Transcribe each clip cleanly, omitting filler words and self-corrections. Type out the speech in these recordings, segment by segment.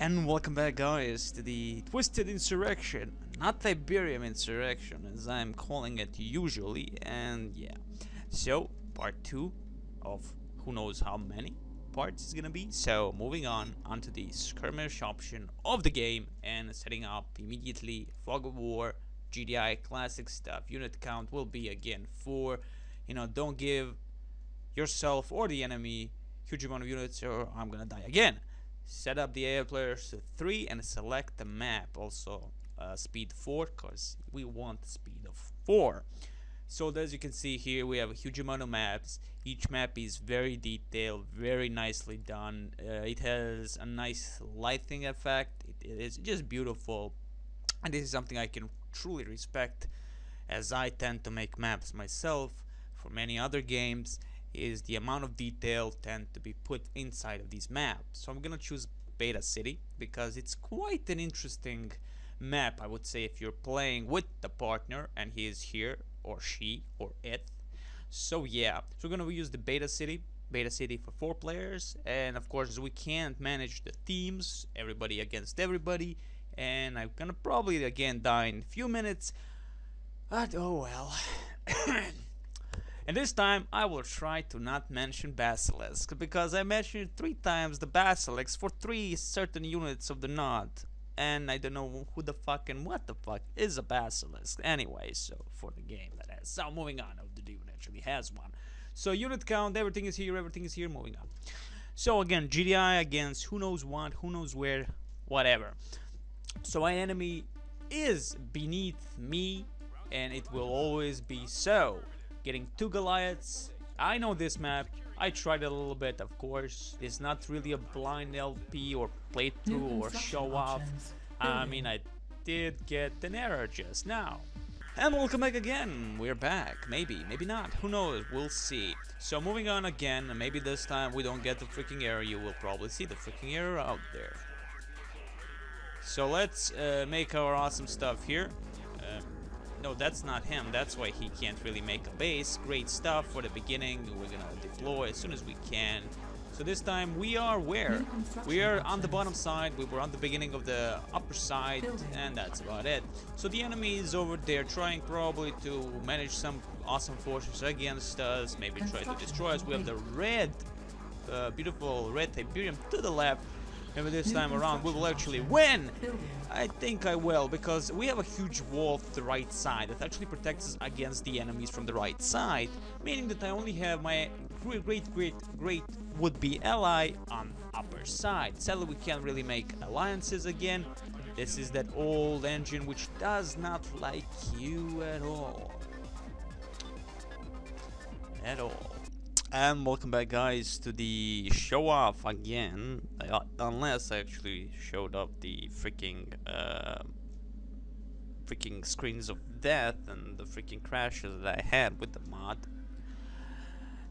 And welcome back, guys, to the Twisted Insurrection, not Tiberium Insurrection as I'm calling it usually. And yeah, so part 2 of who knows how many parts is gonna be. So moving on onto the skirmish option of the game and setting up immediately fog of war, GDI, classic stuff. Unit count will be again 4. Don't give yourself or the enemy huge amount of units or I'm gonna die again. Set up the AI players to 3 and select the map. Also speed 4 because we want speed of 4. So as you can see here, we have a huge amount of maps. Each map is very detailed, very nicely done. It has a nice lighting effect. It is just beautiful, and this is something I can truly respect, as I tend to make maps myself for many other games. Is the amount of detail tend to be put inside of these maps. So I'm gonna choose Beta City because it's quite an interesting map, I would say, if you're playing with the partner and he is here or she or it. So yeah, so we're gonna use the Beta City for 4 players, and of course we can't manage the teams, everybody against everybody, and I'm gonna probably again die in a few minutes, but oh well. And this time I will try to not mention Basilisk, because I mentioned 3 times the Basilisk for 3 certain units of the node, and I don't know who the fuck and what the fuck is a Basilisk anyway, so for the game that has. So moving on, the dude actually has one. So unit count, everything is here, moving on. So again, GDI against who knows what, who knows where, whatever. So my enemy is beneath me, and it will always be so. Getting 2 Goliaths. I know this map. I tried it a little bit, of course. It's not really a blind LP or playthrough or show off. I mean, I did get an error just now. And welcome back again. We're back. Maybe, maybe not. Who knows? We'll see. So moving on again. Maybe this time we don't get the freaking error. You will probably see the freaking error out there. So let's make our awesome stuff here. No, that's not him. That's why he can't really make a base. Great stuff for the beginning. We're gonna deploy as soon as we can. So this time we are where? We are on the bottom side. We were on the beginning of the upper side, and that's about it. So the enemy is over there trying probably to manage some awesome forces against us. Maybe try to destroy us. We have the red, beautiful red Tiberium to the left. Maybe this time around we will actually win. I think I will, because we have a huge wall to the right side that actually protects us against the enemies from the right side, meaning that I only have my great would-be ally on upper side. Sadly, we can't really make alliances again. This is that old engine which does not like you at all. And welcome back, guys, to the show off again, unless I actually showed up the freaking screens of death and the freaking crashes that I had with the mod.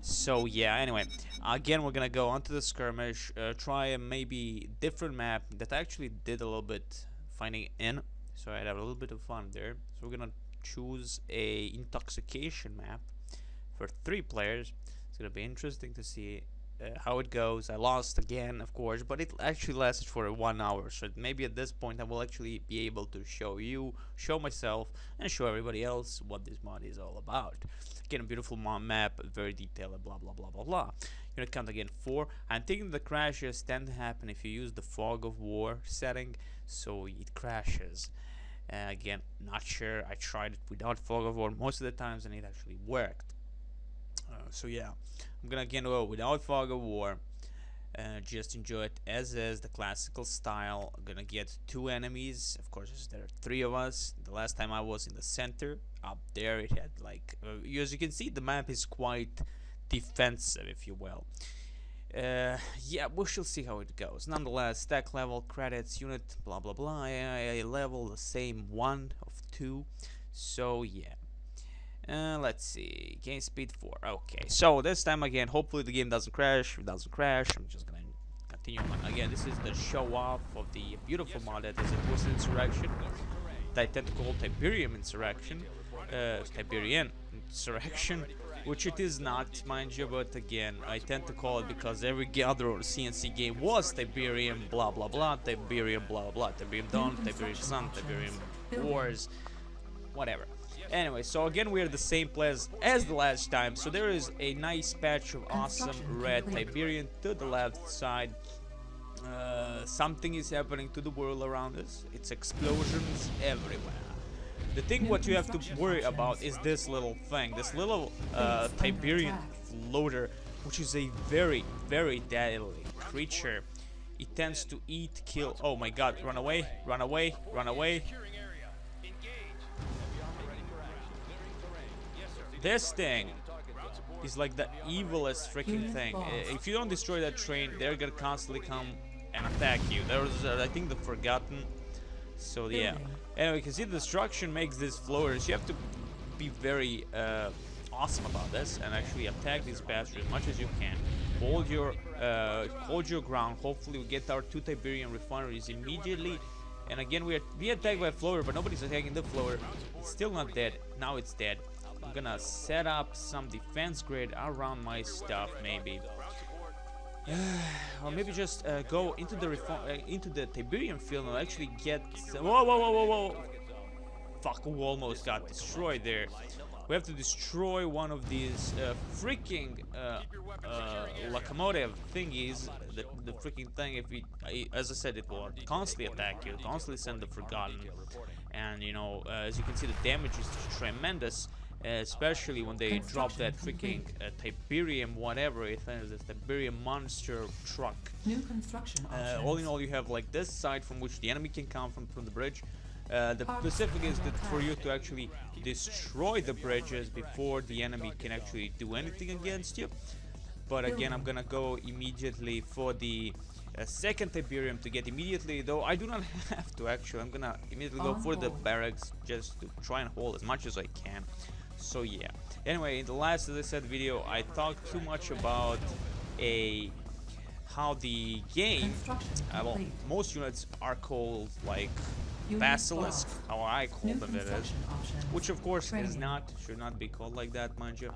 So yeah, anyway, again we're gonna go onto the skirmish, try a maybe different map that I actually did a little bit finding in, so I'd have a little bit of fun there. So we're gonna choose a intoxication map for 3 players. It's gonna be interesting to see how it goes. I lost again, of course, but it actually lasted for 1 hour, so maybe at this point I will actually be able to show myself and show everybody else what this mod is all about. Again, a beautiful map, very detailed, blah blah blah blah blah. Unit count again 4. I'm thinking the crashes tend to happen if you use the fog of war setting, so it crashes. Again, not sure. I tried it without fog of war most of the times and it actually worked. So yeah, I'm gonna again go without fog of war, just enjoy it as is, the classical style. I'm gonna get 2 enemies, of course there are 3 of us. The last time I was in the center up there, it had like as you can see, the map is quite defensive, if you will. Yeah, we shall see how it goes. Nonetheless, stack level, credits, unit, blah blah blah, AI level the same, 1 of 2. So yeah, let's see, game speed 4. Okay, so this time again, hopefully the game doesn't crash. If it doesn't crash, I'm just gonna continue on. Again, this is the show off of the beautiful mod that is a Twisted Insurrection that I tend to call Tiberium Insurrection, Tiberian Insurrection. which it is not, mind you, but again, I tend to call it because every other CNC game was Tiberium blah blah blah, Tiberium blah blah, Tiberium Dawn, Tiberium Sun, Tiberium Wars, whatever. Anyway, so again we are the same players as the last time, so there is a nice patch of awesome red Tiberium to the left side. Something is happening to the world around us. It's explosions everywhere. The thing what you have to worry about is this little thing, this little Tiberium floater, which is a very, very deadly creature. It tends to eat, kill. Oh my god, run away, run away, run away. This thing is like the evilest freaking thing. If you don't destroy that train, they're gonna constantly come and attack you. There was, I think, the Forgotten. So yeah. Anyway, you can see the destruction makes these floaters. You have to be very awesome about this and actually attack these bastards as much as you can. Hold your ground. Hopefully, we get our 2 Tiberium refineries immediately. And again, we attacked by a floater, but nobody's attacking the floater. It's still not dead. Now it's dead. I'm gonna set up some defense grid around my stuff, maybe. Or maybe just go into the Tiberium field and actually get some. Whoa, whoa, whoa, whoa, whoa! Fuck, we almost got destroyed there. We have to destroy one of these freaking locomotive thingies. The freaking thing, if we, as I said, it will constantly attack you, constantly send the Forgotten, and you know, as you can see, the damage is tremendous. Especially when they drop that freaking Tiberium whatever it is, this Tiberium monster truck. New construction all in all, you have like this side from which the enemy can come from the bridge. The specific is that for you to actually destroy the bridges before the enemy can actually do anything against you. But again, I'm gonna go immediately for the second Tiberium to get immediately, though I do not have to actually. I'm gonna immediately go for the barracks just to try and hold as much as I can. So yeah. Anyway, in the last, as I said, video, I talked too much about how the game. Well, most units are called like basilisk, how I call them it is, which of course is not, should not be called like that, mind you.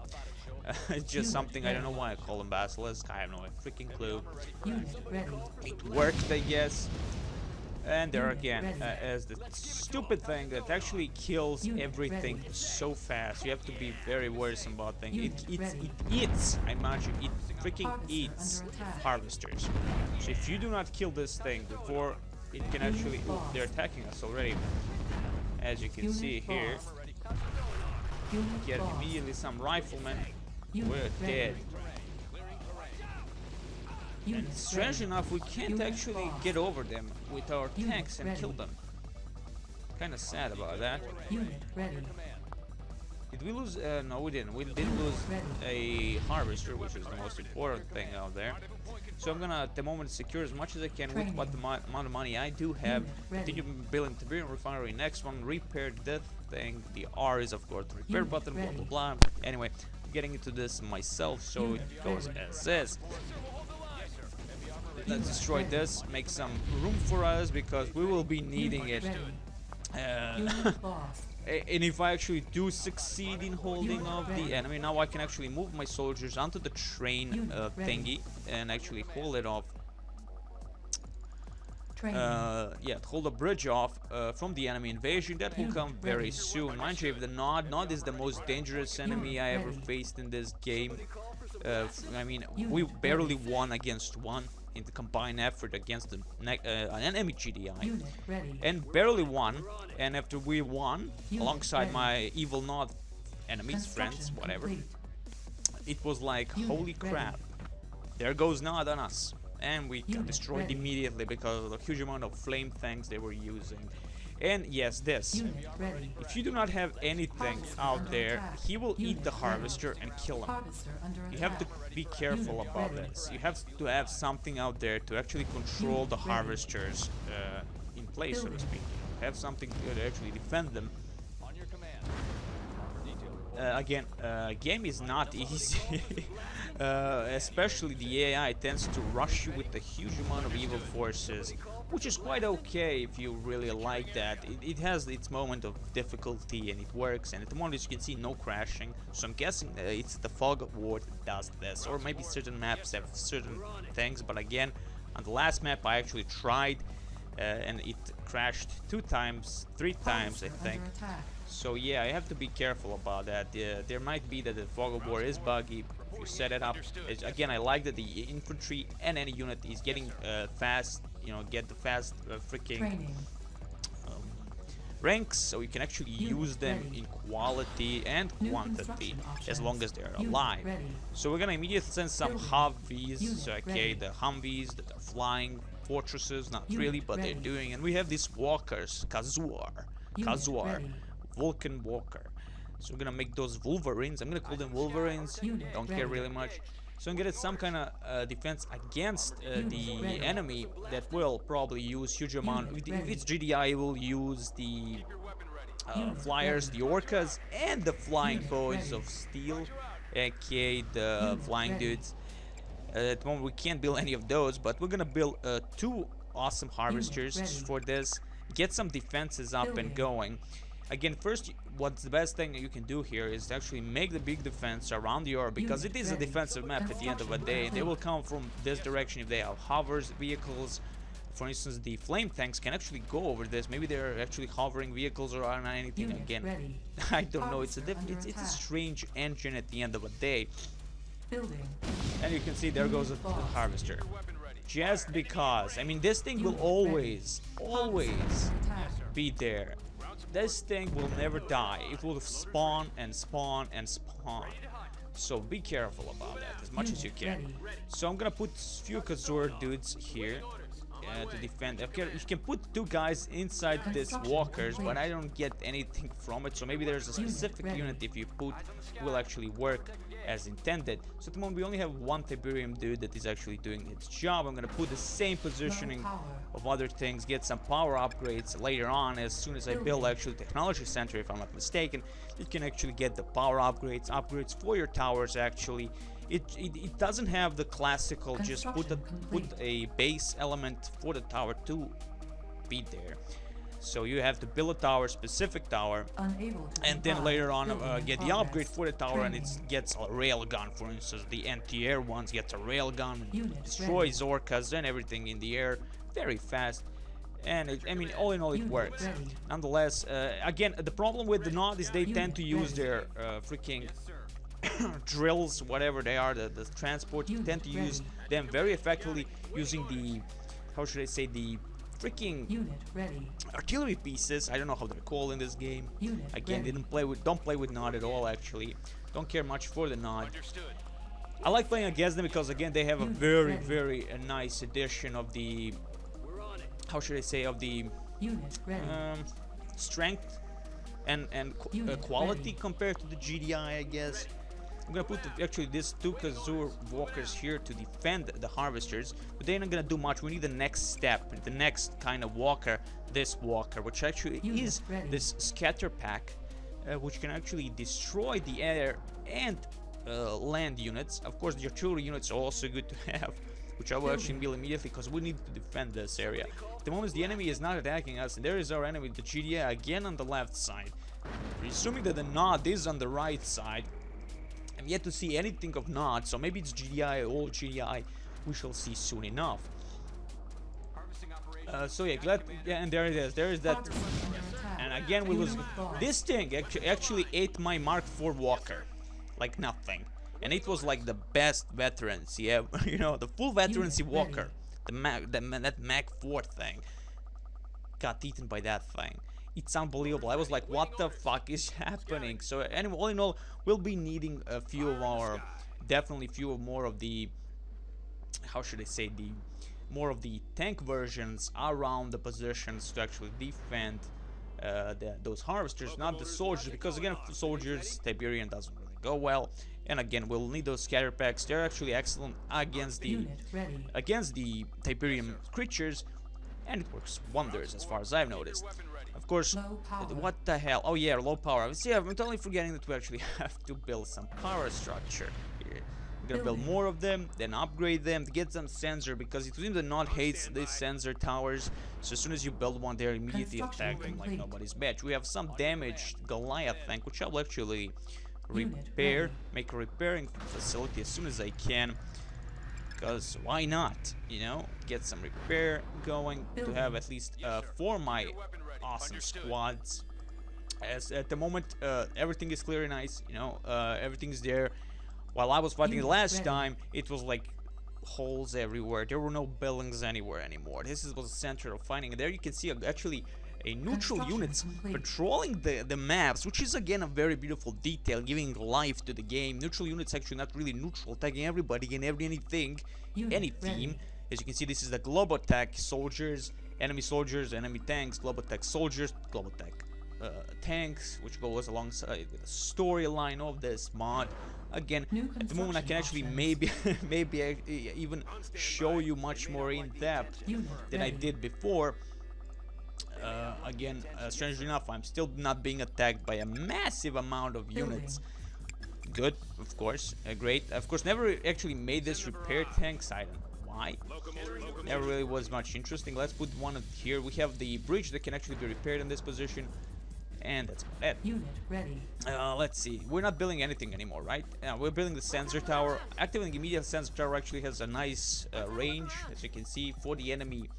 It's just something, I don't know why I call them basilisk. I have no freaking clue. It worked, I guess. And there again, as the stupid thing that actually kills everything so fast. You have to be very worrisome about things. It eats, I imagine, it freaking eats harvesters. So if you do not kill this thing before it can actually, oh, they're attacking us already. As you can see here, get immediately some riflemen. We're dead. And strange enough, we can't actually get over them with our tanks and kill them. Kinda sad about that. Did we lose? No, we didn't. We did lose a harvester, which is the most important thing out there. So I'm gonna, at the moment, secure as much as I can with what the amount of money I do have. Continue building Tiberium refinery. Next one, repair that thing. The R is, of course, the repair button, blah, blah, blah. Anyway, I'm getting into this myself, so it goes as is. Let's destroy this, make some room for us, because we will be needing it. And if I actually do succeed in holding off the enemy, now I can actually move my soldiers onto the train thingy and actually hold it off. Yeah, hold the bridge off from the enemy invasion. That will come very soon. Mind you, if the Nod is the most dangerous enemy I ever faced in this game. I mean, we barely won against one in the combined effort against an enemy GDI, and barely won. And after we won, alongside my evil Nod enemies, friends, whatever, it was like, holy crap, there goes Nod on us. And we got destroyed immediately because of the huge amount of flame things they were using. And yes, this. If you do not have anything out there, he will eat the harvester and kill him. You have to be careful about this. You have to have something out there to actually control the harvesters in place, so to speak. Have something to actually defend them. Again, game is not easy. Especially the AI tends to rush you with a huge amount of evil forces. which is quite okay if you really like that. It has its moment of difficulty and it works, and at the moment as you can see, no crashing, so I'm guessing it's the Fog of War that does this, or maybe certain maps have certain things, but again, on the last map I actually tried and it crashed 2 times, 3 times I think. So yeah, I have to be careful about that. There might be that the Fog of War is buggy if you set it up. Again, I like that the infantry and any unit is getting fast, you know, get the fast freaking ranks, so you can actually use them in quality and quantity as long as they're alive. So we're gonna immediately send some Humvees, okay, the Humvees that are flying fortresses, not really, but they're doing, and we have these walkers, Kazuar, Vulcan Walker. So we're gonna make those Wolverines. I'm gonna call them Wolverines. Don't care really much. So I'm gonna get some kind of defense against the enemy that will probably use huge amount. If it's GDI, it will use the flyers, the orcas, and the flying boys of steel, aka the flying dudes. At the moment we can't build any of those, but we're gonna build 2 awesome harvesters for this. Get some defenses up and going. Again, first, what's the best thing you can do here is actually make the big defense around the orb, because it is a defensive map at the end of the day. They will come from this direction if they have hovers, vehicles. For instance, the flame tanks can actually go over this. Maybe they're actually hovering vehicles or on anything. Again, I don't know. It's a strange engine at the end of the day. And you can see there goes the harvester. Just because, I mean, this thing will always be there. This thing will never die. It will spawn and spawn and spawn. So be careful about that as much as you can. So I'm gonna put few Kazur dudes here to defend. Okay, you can put 2 guys inside this walkers, but I don't get anything from it. So maybe there's a specific unit if you put will actually work as intended. So at the moment we only have 1 Tiberium dude that is actually doing its job. I'm gonna put the same positioning of other things, get some power upgrades later on. As soon as I build actually technology center, if I'm not mistaken, you can actually get the power upgrades for your towers. Actually, it doesn't have the classical just put a base element for the tower to be there. So you have to build a tower, specific tower, and then later on get the upgrade for the tower, and it gets a railgun. For instance, the anti-air ones gets a railgun, destroys orcas and everything in the air very fast. And I mean, all in all, it works. Nonetheless, again, the problem with the Nod is they tend to use their freaking drills, whatever they are, the transport. You tend to use them very effectively using the, how should I say, the freaking artillery pieces. I don't know how they're called in this game. Again, don't play with Nod at all. Actually, don't care much for the Nod. I like playing against them because again they have a very nice addition of the, how should I say, of the strength and quality compared to the GDI, I guess. I'm gonna put actually these 2 Kazur walkers here to defend the harvesters, but they're not gonna do much. We need the next step, the next kind of walker, this walker, which actually is this scatter pack, which can actually destroy the air and land units. Of course, the artillery units are also good to have, which I will actually build immediately because we need to defend this area. At the moment the enemy is not attacking us, and there is our enemy, the GDI, again on the left side. Presuming that the Nod is on the right side, I'm yet to see anything of Nod, so maybe it's GDI, all GDI. We shall see soon enough. So yeah, and there it is. There is that. And again, we lose. This thing actually ate my Mark IV Walker, like nothing. And it was like the best veterans, yeah, you know, the full veterancy Walker, that Mac 4 thing, got eaten by that thing. It's unbelievable. I was like, what the fuck is happening? So anyway, all in all, we'll be needing a few of our, definitely few more of the, how should I say, the more of the tank versions around the positions to actually defend those harvesters, not the soldiers, because again, for soldiers, Tiberian doesn't really go well. And again, we'll need those scatter packs. They're actually excellent against the Tiberian creatures, and it works wonders as far as I've noticed. Of course, what the hell? Oh yeah, low power. See, I'm totally forgetting that we actually have to build some power structure here. I'm gonna build more of them, then upgrade them to get some sensor, because it seems that Nod hates these sensor towers. So as soon as you build one, they're immediately attacking like nobody's match. We have some damaged Goliath tank, which I will actually repair, make a repairing facility as soon as I can. Because why not, you know, get some repair going to have at least 4 my awesome squads. As at the moment everything is clear and nice, you know, everything's there. While I was fighting the last time, it was like holes everywhere. There were no buildings anywhere anymore. This was the center of fighting, and there you can see actually a neutral units patrolling the maps, which is again a very beautiful detail, giving life to the game. Neutral units actually not really neutral, tagging everybody and anything, any team. As you can see, this is the Globotech soldiers, enemy tanks, Globotech soldiers, Globotech tanks, which goes alongside with the storyline of this mod. Again, at the moment I can actually maybe even show you much more in depth than I did before. Again, strangely enough, I'm still not being attacked by a massive amount of units. Good, of course, great. Of course, never actually made this repair tanks. I don't know why. Never really was much interesting. Let's put one here. We have the bridge that can actually be repaired in this position. And that's it. Unit ready. Let's see. We're not building anything anymore, right? We're building the sensor tower. Activating immediate sensor tower actually has a nice range, as you can see, for the enemy.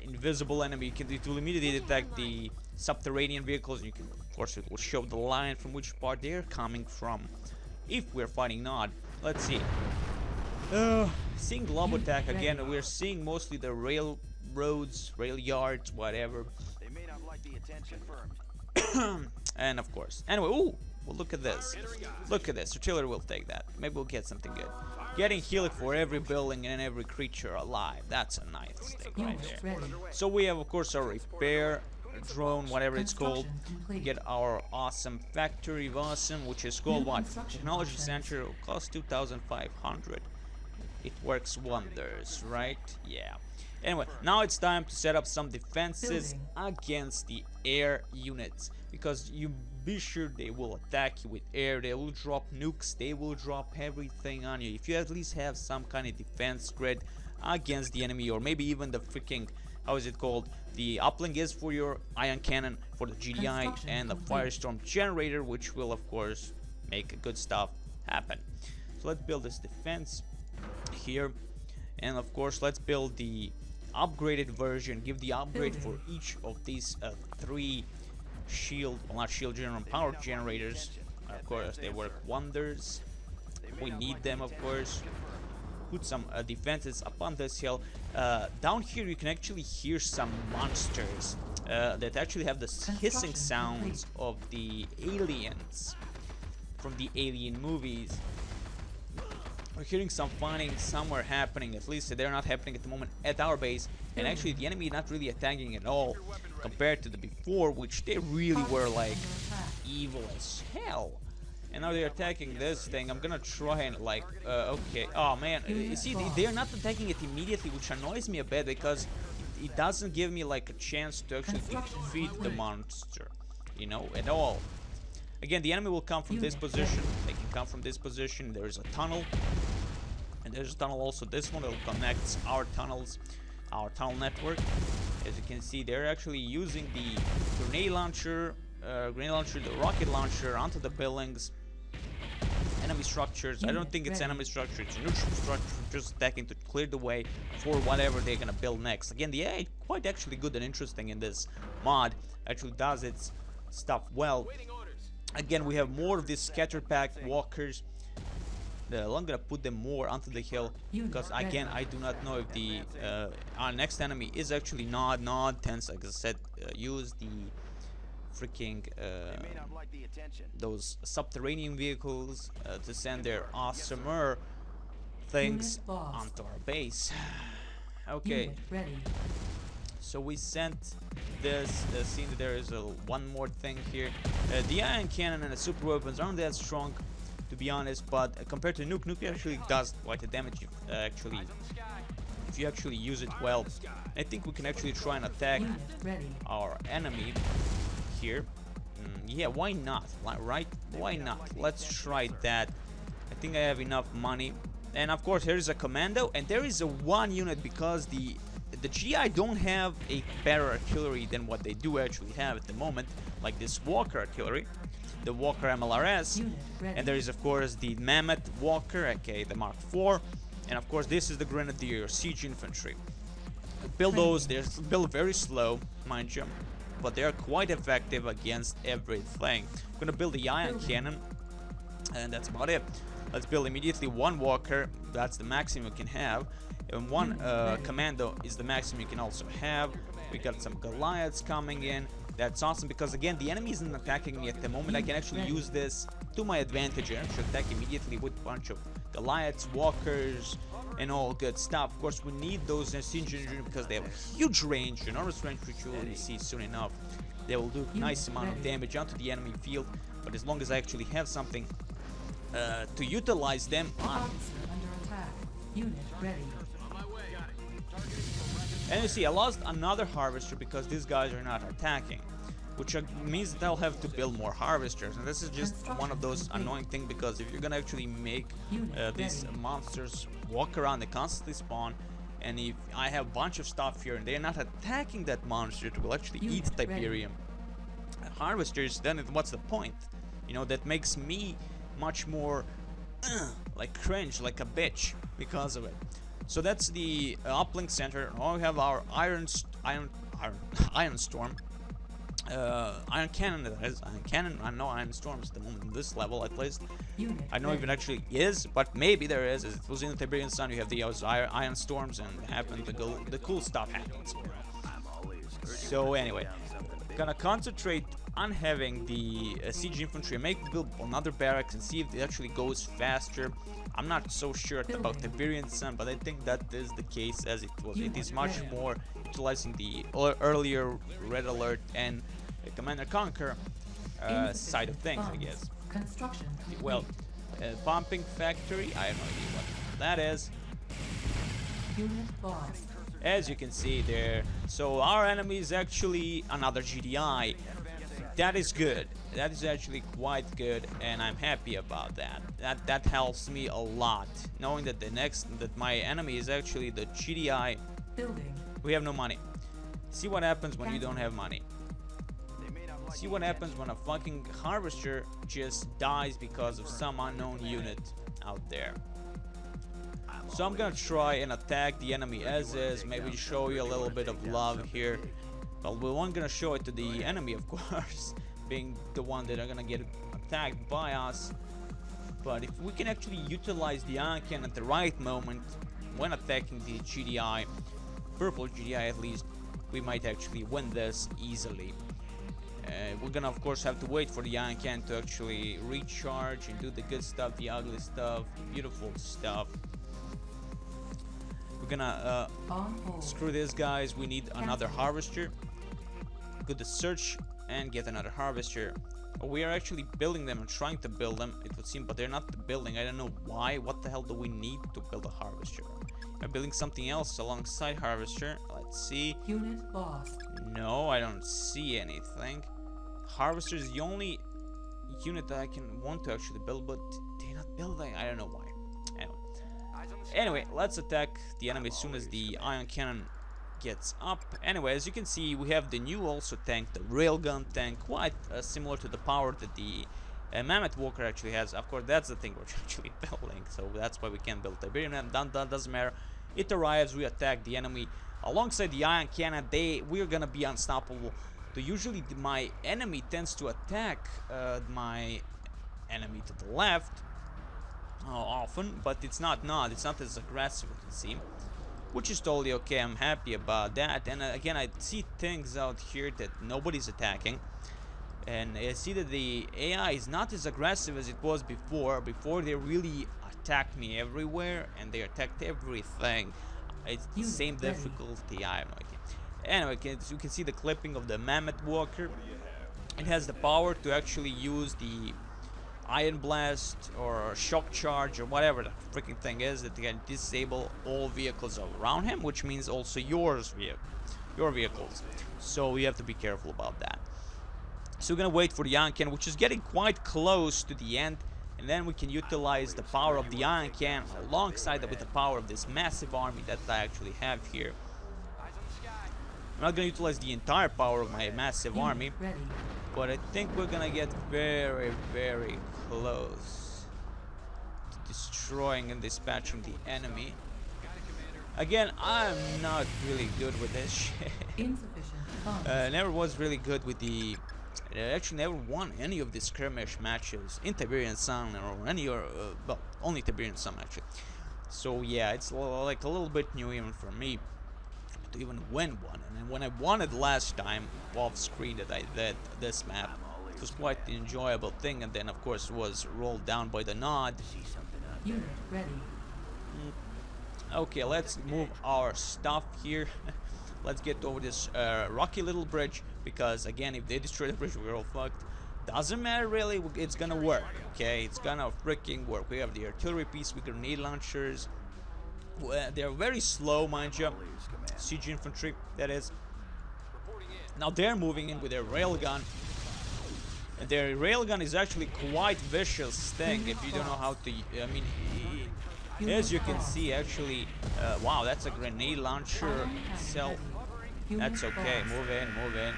Invisible enemy. It will immediately detect the subterranean vehicles. You can, of course, it will show the line from which part they're coming from. If we're fighting Nod, let's see. Seeing Globotech again. We're seeing mostly the railroads, rail yards, whatever. The attention confirmed. And of course, anyway, ooh, well, look at this. Look at this. Artillery will take that. Maybe we'll get something good. Getting healing for every building and every creature alive. That's a nice thing right there. So we have, of course, our repair drone, whatever it's called. We get our awesome factory of awesome, which is called what? Technology center. Will cost 2,500. It works wonders, right? Yeah. Anyway, now it's time to set up some defenses against the air units, because you be sure they will attack you with air. They will drop nukes, they will drop everything on you. If you at least have some kind of defense grid against the enemy, or maybe even the freaking, how is it called, the uplink is for your ion cannon, for the GDI, and the firestorm generator, which will of course make good stuff happen. So let's build this defense here, and of course let's build the upgraded version. Give the upgrade for each of these 3 shield, well, not shield general, power generators. Of course they work wonders. We need them, of course. Put some defenses up on this hill. Down here you can actually hear some monsters that actually have the hissing sounds of the aliens from the Alien movies. We're hearing some fighting somewhere happening. At least they're not happening at the moment at our base, and actually the enemy not really attacking at all compared to the before, which they really were like evil as hell. And now they're attacking this thing. I'm gonna try and like okay, oh man, you see they're not attacking it immediately, which annoys me a bit, because it doesn't give me like a chance to actually defeat the monster, you know, at all. Again, the enemy will come from this position. They can come from this position. There's a tunnel, and there's a tunnel also. This one will connect our tunnels, our tunnel network. As you can see, they're actually using the grenade launcher, the rocket launcher onto the buildings, enemy structures. I don't think it's enemy structure. It's a neutral structure, just attacking to clear the way for whatever they're gonna build next. Again, the AI quite actually good and interesting in this mod. Actually does its stuff well. Again, we have more of these scatter pack walkers. I'm gonna put them more onto the hill, because again I do not know if the our next enemy is actually Nod tends, like I said, use the freaking those subterranean vehicles to send their awesomer things onto our base. Okay, so we sent this, seeing that there is one more thing here. The ion cannon and the super weapons aren't that strong, to be honest, but compared to Nuke actually does quite a damage if you actually use it well. I think we can actually try and attack our enemy here. Yeah, why not? Right? Why not? Let's try that. I think I have enough money. And of course here's a commando, and there is a one unit because the GI don't have a better artillery than what they do actually have at the moment, like this Walker artillery, the Walker MLRS, and there is of course the Mammoth Walker, aka the Mark IV, and of course this is the Grenadier Siege Infantry. Build those, they're built very slow, mind you, but they are quite effective against everything. I'm gonna build the Ion Cannon, and that's about it. Let's build immediately one Walker, that's the maximum you can have, and one Commando is the maximum you can also have. We got some Goliaths coming in. That's awesome because again the enemy isn't attacking me at the moment. I can actually use this to my advantage and actually attack immediately with a bunch of Goliaths, Walkers, and all good stuff. Of course we need those siege engines because they have a huge range, enormous range, which you will see soon enough. They will do a nice amount of damage onto the enemy field, but as long as I actually have something to utilize them on. Unit ready. And you see, I lost another harvester because these guys are not attacking, which means that I'll have to build more harvesters. And this is just one of those annoying things because if you're gonna actually make these monsters walk around, they constantly spawn, and if I have a bunch of stuff here and they're not attacking that monster, it will actually eat Tiberium harvesters, then what's the point? You know, that makes me much more like cringe, like a bitch because of it. So that's the uplink center. Now we have our Iron Storm, Iron Cannon. That is Iron Cannon. I know Iron Storms at the moment in this level at least. I know if it actually is, but maybe there is. As it was in the Tiberian Sun, you have the Iron Storms, and the cool stuff happens. So anyway, gonna concentrate on having the siege infantry, build another barracks and see if it actually goes faster. I'm not so sure about the Tiberian Sun, but I think that is the case as it was. It is much more utilizing the earlier Red Alert and Command and Conquer side of things, I guess. Construction. Well, pumping factory, I have no idea what that is. Unit lost. As you can see there, so our enemy is actually another GDI. That is good. That is actually quite good, and I'm happy about that. That helps me a lot, knowing that my enemy is actually the GDI. Building. We have no money. See what happens when you don't have money. See what happens when a fucking harvester just dies because of some unknown unit out there. So I'm gonna try and attack the enemy as is, maybe show you a little bit of love here. Well, we weren't gonna show it to the enemy, of course, being the one that are gonna get attacked by us. But if we can actually utilize the Ion Cannon at the right moment when attacking the GDI, purple GDI at least, we might actually win this easily. We're gonna of course have to wait for the Ion Cannon to actually recharge and do the good stuff, the ugly stuff, the beautiful stuff. We're gonna screw this, guys. We need another harvester. Go to search and get another harvester. We are actually building them and trying to build them, it would seem, but they're not building. I don't know why. What the hell do we need to build a harvester? I'm building something else alongside harvester. Let's see. Unit lost. No, I don't see anything. Harvester is the only unit that I can want to actually build, but they're not building. I don't know why. Anyway, let's attack the enemy as soon as the Ion Cannon gets up. Anyway, as you can see, we have the new also tank, the railgun tank, quite similar to the power that the Mammoth Walker actually has. Of course, that's the thing we're actually building, so that's why we can't build Tiberium. That doesn't matter. It arrives, we attack the enemy alongside the Ion Cannon. We're gonna be unstoppable. So usually my enemy tends to attack my enemy to the left often, but it's not as aggressive as it seems, which is totally okay. I'm happy about that. And again, I see things out here that nobody's attacking, and I see that the AI is not as aggressive as it was before. Before they really attacked me everywhere and they attacked everything. It's the same difficulty. I have no idea. Anyway, you can see the clipping of the Mammoth Walker. It has the power to actually use the Iron Blast or Shock Charge or whatever the freaking thing is that can disable all vehicles around him, which means also your vehicles. So we have to be careful about that. So we're gonna wait for the Ion Cannon, which is getting quite close to the end. and then we can utilize the power of the Iron Can alongside with the power of this massive army that I actually have here. I'm not gonna utilize the entire power of my massive army, Ready. but I think we're gonna get very, very close to destroying and dispatching the enemy. Again, I'm not really good with this shit. Insufficient funds. Never was really good with the... I actually never won any of the skirmish matches in Tiberian Sun or any well, only Tiberian Sun actually. So yeah, it's like a little bit new even for me to even win one. And then when I won it last time off screen that I did this map, it was quite an enjoyable thing, and then of course was rolled down by the nod. Unit ready. Okay, let's move our stuff here. Let's get over this rocky little bridge, because again, if they destroy the bridge, we're all fucked. Doesn't matter really, it's gonna work, okay? It's gonna freaking work. We have the artillery piece with grenade launchers. They're very slow, mind you. Siege infantry, that is. Now they're moving in with their railgun. And their railgun is actually quite vicious thing if you don't know how to... I mean, as you can see, actually... wow, that's a grenade launcher itself. That's okay, move in, move in.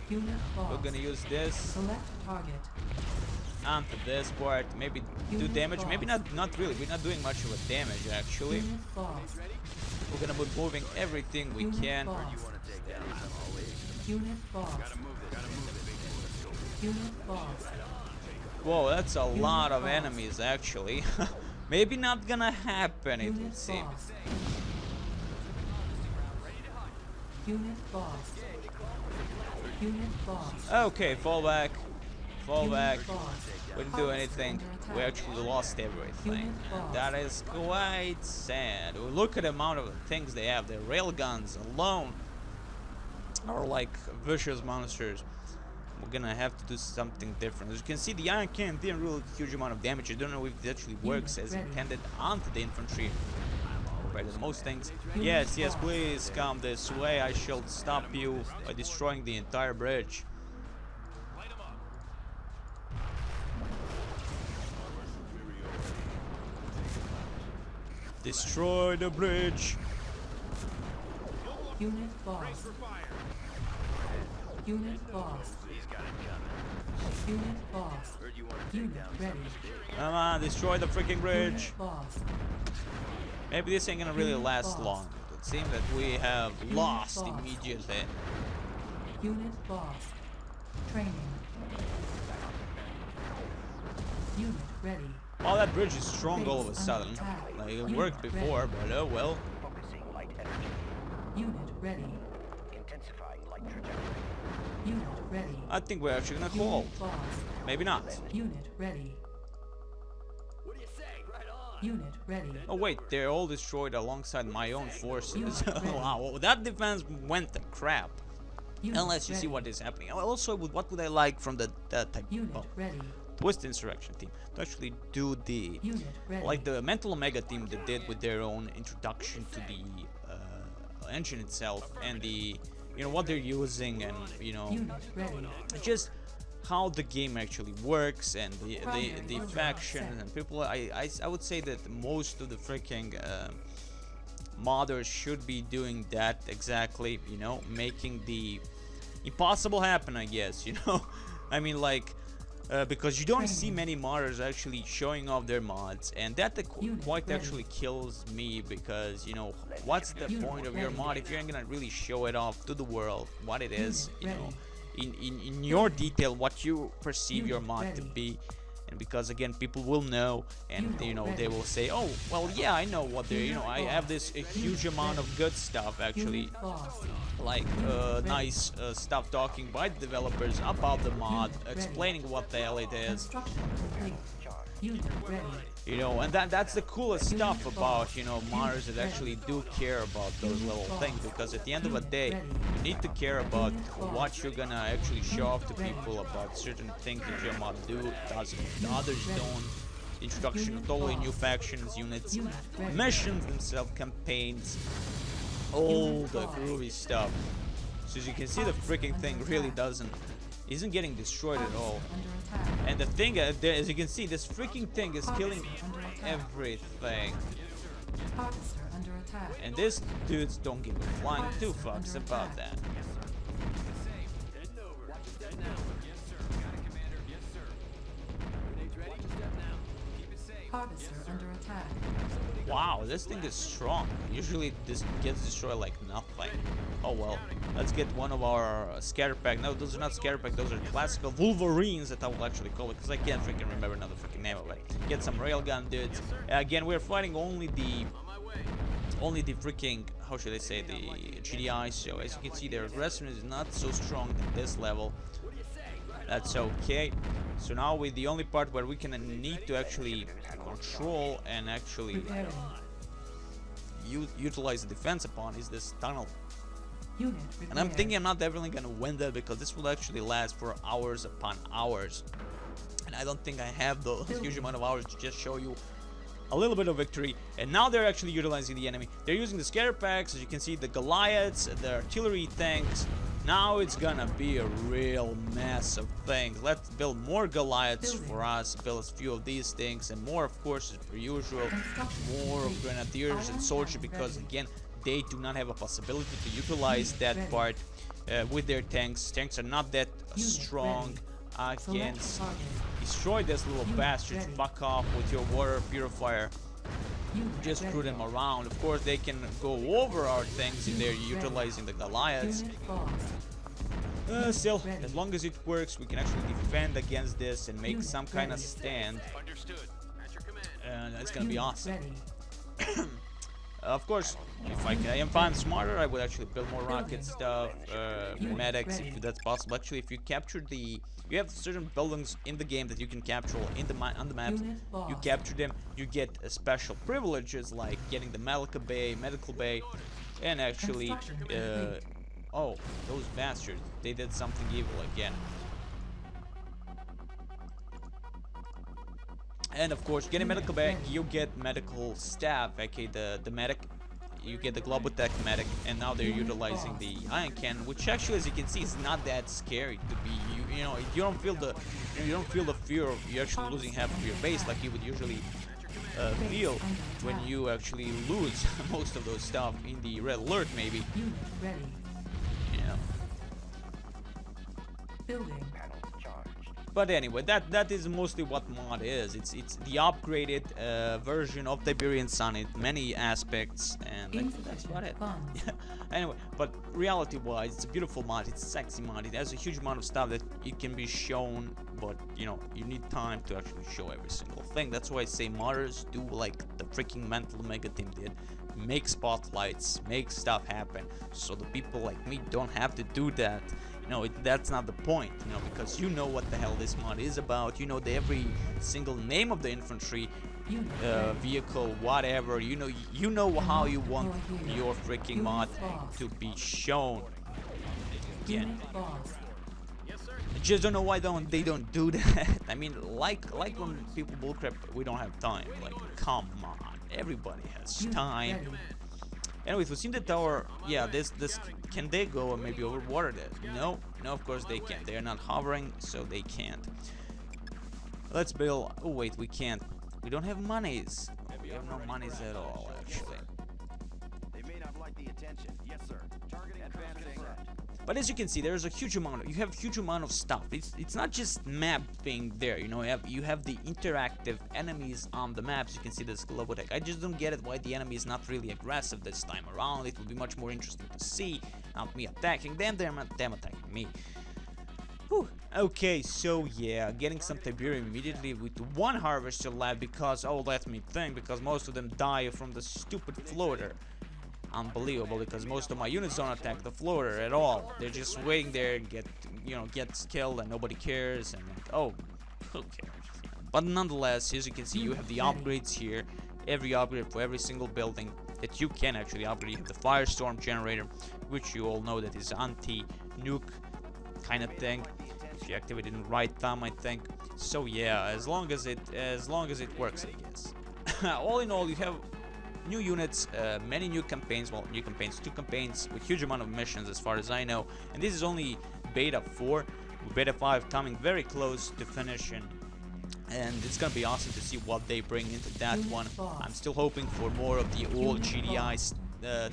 Unit We're lost. gonna use this Select target. onto this part, maybe do damage, maybe not really, we're not doing much of a damage actually. Unit lost. We're gonna be moving everything we Unit can. lost. Unit lost. Unit lost. Whoa, that's a lot of enemies actually. Maybe not gonna happen, it would Unit seem. lost. Unit lost. Unit lost. Okay, fall back. Fall back. Unit lost. We didn't do anything. We actually lost everything. And that is quite sad. Look at the amount of things they have. Their railguns alone are like vicious monsters. We're gonna have to do something different. As you can see, the Iron Cannon didn't really do a huge amount of damage. I don't know if it actually works as intended onto the infantry. Right, as most things. Yes, yes, please come this way. I shall stop you by destroying the entire bridge. Destroy the bridge. Unit lost. Unit lost. Unit lost. Unit ready. Come on, destroy the freaking bridge. Unit lost. Maybe this ain't gonna really last long. It would seem that we have lost immediately. Unit lost. Training. Unit ready. Oh, that bridge is strong all of a sudden. Like, it worked before, but oh well. Focusing light energy. Unit ready. Intensifying light trajectory. Unit ready. I think we're actually gonna hold. Unit lost. Maybe not. Unit ready. What do you say? Right on. Unit ready. Oh wait, they're all destroyed alongside my own forces. Unit ready. Wow, that defense went to crap. Unit Unless you see ready. what is happening. Also, what would I like from the type Unit of ready. Twist Insurrection team to actually do the Unit ready. like the Mental Omega team that did with their own introduction to the engine itself and the what they're using, and Unit ready. just how the game actually works, and the Primary faction set. and people. I would say that most of the freaking modders should be doing that exactly, making the impossible happen, I guess. I mean, like because you don't see many modders actually showing off their mods, and that quite actually kills me, because what's the point of your mod if you're not gonna really show it off to the world what it is, in your detail, what you perceive your mod to be. And because again, people will know, and they will say, oh well, yeah, I know what they're I have this a huge amount of good stuff actually, like nice stuff talking by the developers about the mod, explaining what the hell it is, Construction complete. Unit ready. and that's the coolest stuff about modders that actually do care about those little things, because at the end of the day, you need to care about what you're gonna actually show off to people about certain things that your mod doesn't, the others don't. Introduction of totally new factions, units, missions themselves, campaigns, all the groovy stuff. So as you can see, the freaking thing really doesn't isn't getting destroyed at all. Under attack. And the thing, there, as you can see, this freaking thing is killing everything. Harvester under attack. And these dudes don't give a flying two fucks about that. Harvester under attack. Wow, this thing is strong. Usually this gets destroyed like nothing. Oh well. Let's get one of our scatter pack. No, those are not scatter pack. Those are classical Wolverines that I will actually call it, because I can't freaking remember another freaking name of it. Get some railgun dudes. Again, we're fighting only the freaking, how should I say, the GDI. So as you can see, their aggressiveness is not so strong at this level. That's okay. So now with the only part where we can need to actually control and actually Preparing. utilize the defense upon is this tunnel. Unit And I'm prepared. thinking I'm not definitely gonna win that, because this will actually last for hours upon hours. And I don't think I have those huge amount of hours to just show you a little bit of victory. And now they're actually utilizing the enemy. They're using the scatter packs, as you can see, the Goliaths, the artillery tanks. Now it's gonna be a real mess of things. Let's build more Goliaths for us, build a few of these things, and more, of course, as per usual, more of Grenadiers and Soldiers, because again, they do not have a possibility to utilize that part with their tanks. Tanks are not that strong against. Destroy this little bastard. Fuck off with your water purifier. Just screw them around. Of course, they can go over our things if they're utilizing the Goliaths. Still, as long as it works, we can actually defend against this and make some kind of stand. That's gonna be awesome. Of course, if I am found smarter, I would actually build more rocket stuff, medics, if that's possible. Actually, if you capture the, you have certain buildings in the game that you can capture in the on the maps. You capture them, you get special privileges like getting the medical bay, and actually, oh, those bastards, they did something evil again. And of course, getting medical bag, you get medical staff, aka the medic. You get the Globotech medic, and now they're utilizing the ion cannon, which actually, as you can see, is not that scary to be. You know, you don't feel the fear of you actually losing half of your base like you would usually feel when you actually lose most of those stuff in the red alert, maybe. Unit ready. Yeah. Building. But anyway, that is mostly what mod is. It's the upgraded version of Tiberian Sun in many aspects, and that's about it. Anyway, but reality-wise, it's a beautiful mod. It's a sexy mod. It has a huge amount of stuff that it can be shown, but you know, you need time to actually show every single thing. That's why I say modders do like the freaking Mental Mega Team did. Make spotlights, make stuff happen, so the people like me don't have to do that. You know, that's not the point, you know, because you know what the hell this mod is about. You know every single name of the infantry vehicle, whatever. You know how you want your freaking mod to be shown. Again, I just don't know why they don't do that. I mean, like when people bullcrap, we don't have time. Like, come on, everybody has time. Anyways, we've seen the tower. Yeah, this can they go and maybe overwater it? No, of course they can't. They are not hovering, so they can't. Let's build. Oh wait, we can't. We don't have monies. We have no monies at all, actually. They may not like the attention. Yes, sir. Targeting advancing. But as you can see, there's a huge amount. You have huge amount of stuff. It's not just map being there. You know, you have the interactive enemies on the maps. You can see this Globotech. I just don't get it why the enemy is not really aggressive this time around. It will be much more interesting to see. Not me attacking them, them attacking me. Whew. Okay, so yeah, getting some Tiberium immediately with one harvester left because, oh, let me think, because most of them die from the stupid floater. Unbelievable, because most of my units don't attack the floater at all. They're just waiting there and gets killed and nobody cares, and like, oh, who cares? But nonetheless, as you can see, you have the upgrades here. Every upgrade for every single building that you can actually upgrade. You have the Firestorm generator, which you all know that is anti-nuke kind of thing. If you activate it in the right time, I think. So yeah, as long as it works, I guess. All in all, you have new units, many new campaigns, well, new campaigns, 2 campaigns with huge amount of missions as far as I know, and this is only beta 4. with Beta 5 coming very close to finishing, and it's gonna be awesome to see what they bring into that one. I'm still hoping for more of the old GDI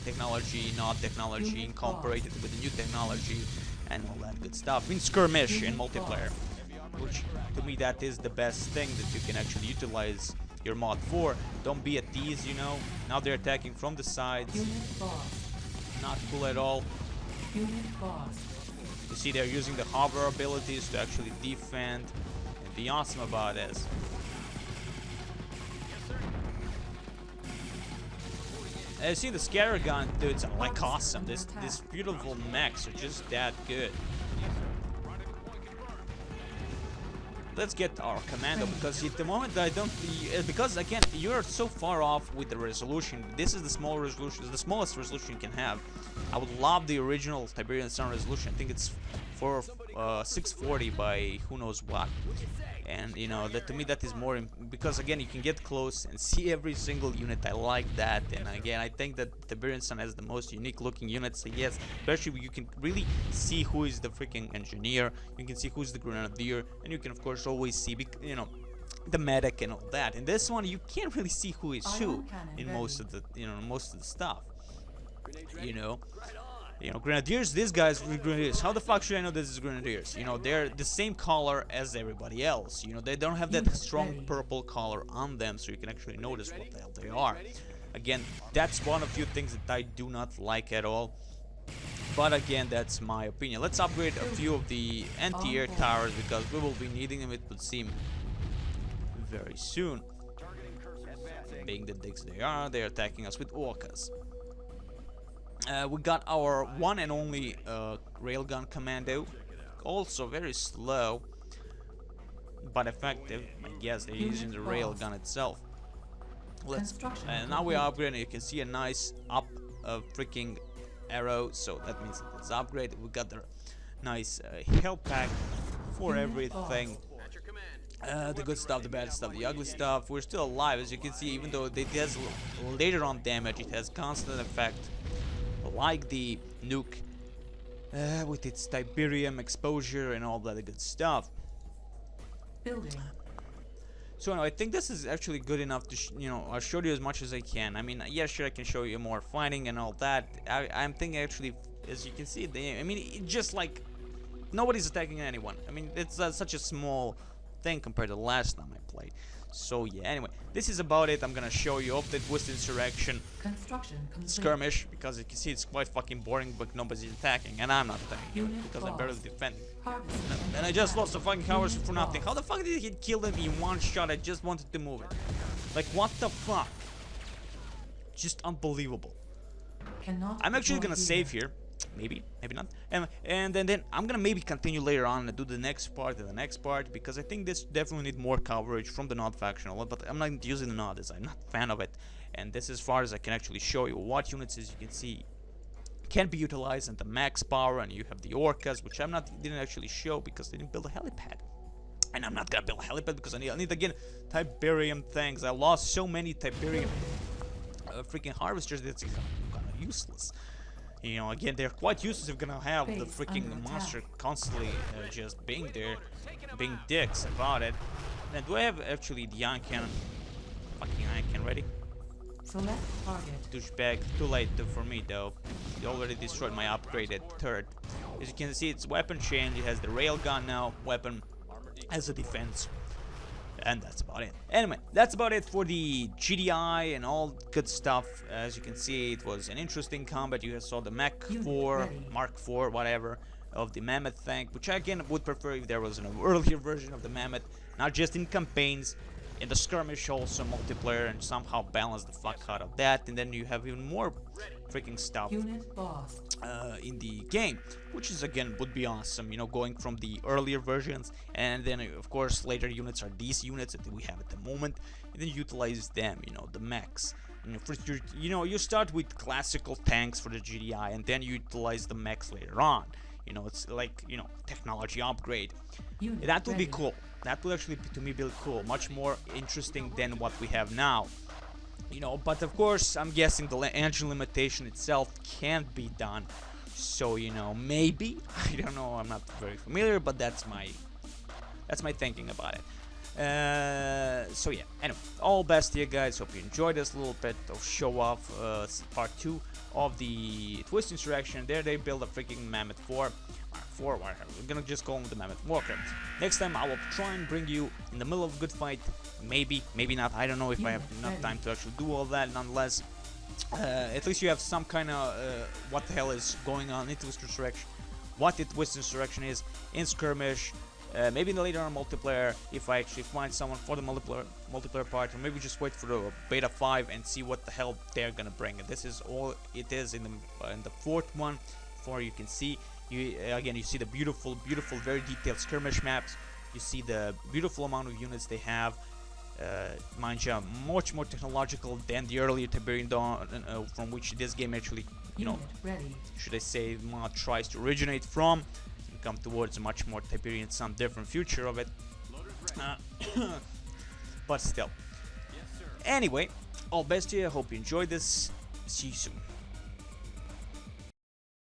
technology, not technology, incorporated with the new technology and all that good stuff. I mean, skirmish in multiplayer, which to me that is the best thing that you can actually utilize your mod for. Don't be at these, you know. Now they're attacking from the sides. Not cool at all. You see, they're using the hover abilities to actually defend and be awesome about this. You see, the scatter gun dudes are like awesome. This beautiful mechs are just that good. Let's get our commando, because at the moment I don't, because again you're so far off with the resolution. This is the small resolution, the smallest resolution you can have. I would love the original Tiberian Sun resolution. I think it's for 640 by who knows what, and you know that to me that is more because again you can get close and see every single unit. I like that, and again I think that Tiberian Sun has the most unique looking units. So yes, especially you can really see who is the freaking engineer, you can see who's the grenadier, and you can of course always see, you know, the medic and all that. In this one you can't really see who is who in most of the, you know, most of the stuff. You know, grenadiers, these guys are grenadiers. How the fuck should I know this is grenadiers? You know, they're the same color as everybody else. You know, they don't have that strong purple color on them, so you can actually notice what the hell they are. Again, that's one of the few things that I do not like at all. But again, that's my opinion. Let's upgrade a few of the anti-air towers, because we will be needing them, it would seem, very soon. Being the dicks they are attacking us with orcas. We got our one and only railgun commando, also very slow but effective. I guess they're using the railgun itself. Now we are upgrading. You can see a nice up freaking arrow, so that means it's upgraded. We got the nice health pack for everything. The good stuff, the bad stuff, the ugly stuff. We're still alive, as you can see, even though it does later on damage. It has constant effect, like the nuke, with its Tiberium exposure and all that good stuff. So I think this is actually good enough to, you know, I'll show you as much as I can. I mean, yeah, sure, I can show you more fighting and all that. I'm thinking actually, as you can see, I mean, it just like nobody's attacking anyone. I mean, it's such a small thing compared to the last time I played. So yeah, anyway, this is about it. I'm gonna show you off the Twisted Insurrection skirmish, because you can see it's quite fucking boring, but nobody's attacking, and I'm not attacking because I'm barely defending. And I just lost the fucking towers for nothing. How the fuck did he kill them in one shot? I just wanted to move it. Like, what the fuck? Just unbelievable. I'm actually gonna save here. Maybe not. And then I'm gonna maybe continue later on and do the next part and the next part, because I think this definitely need more coverage from the Nod faction a lot, but I'm not using the Nod, as I'm not a fan of it. And this is as far as I can actually show you what units, as you can see, can be utilized and the max power. And you have the orcas, which didn't actually show because they didn't build a helipad. And I'm not gonna build a helipad because I need again Tiberium things. I lost so many Tiberium freaking harvesters that it's kind of useless. You know, again, they're quite useless if you're gonna have the freaking monster constantly just being there, being dicks about it. And do I have actually the ion cannon? Fucking ion cannon ready? Select target. Douchebag. Too late for me though. He already destroyed my upgraded turret. As you can see, it's weapon change. It has the railgun now, weapon as a defense. And that's about it. Anyway, that's about it for the GDI and all good stuff. As you can see, it was an interesting combat. You saw the Mach 4, Mark 4, whatever, of the Mammoth tank, which I again would prefer if there was an earlier version of the Mammoth, not just in campaigns, in the skirmish also multiplayer, and somehow balance the fuck out of that. And then you have even more freaking stuff in the game, which is again would be awesome, you know, going from the earlier versions, and then of course later units are these units that we have at the moment, and then utilize them, you know, the mechs. You know, first you start with classical tanks for the GDI, and then you utilize the mechs later on. You know, it's like, you know, technology upgrade. That would be cool. That would actually, to me, be cool. Much more interesting than what we have now. You know, but of course, I'm guessing the engine limitation itself can't be done. So you know, maybe I don't know. I'm not very familiar, but that's my thinking about it. So yeah, anyway, all best to you guys. Hope you enjoyed this little bit of show off, part 2 of the Twist Insurrection. There they build a freaking Mammoth 4, whatever. We're gonna just call him the Mammoth Walker. Next time I will try and bring you in the middle of a good fight. Maybe not. I don't know if I have enough time to actually do all that. Nonetheless, at least you have some kind of what the hell is going on in Twist Insurrection, what the Twist Insurrection is in skirmish. Maybe later on multiplayer, if I actually find someone for the multiplayer part, or maybe just wait for the beta 5 and see what the hell they're gonna bring. And this is all it is in the fourth one. For you can see, you see the beautiful, very detailed skirmish maps. You see the beautiful amount of units they have. Mind you, much more technological than the earlier Tiberian Dawn, from which this game actually, you know, should I say, mod tries to originate from. Come towards a much more Tiberian, some different future of it, but still. Anyway, all best to you. Hope you enjoyed this. See you soon.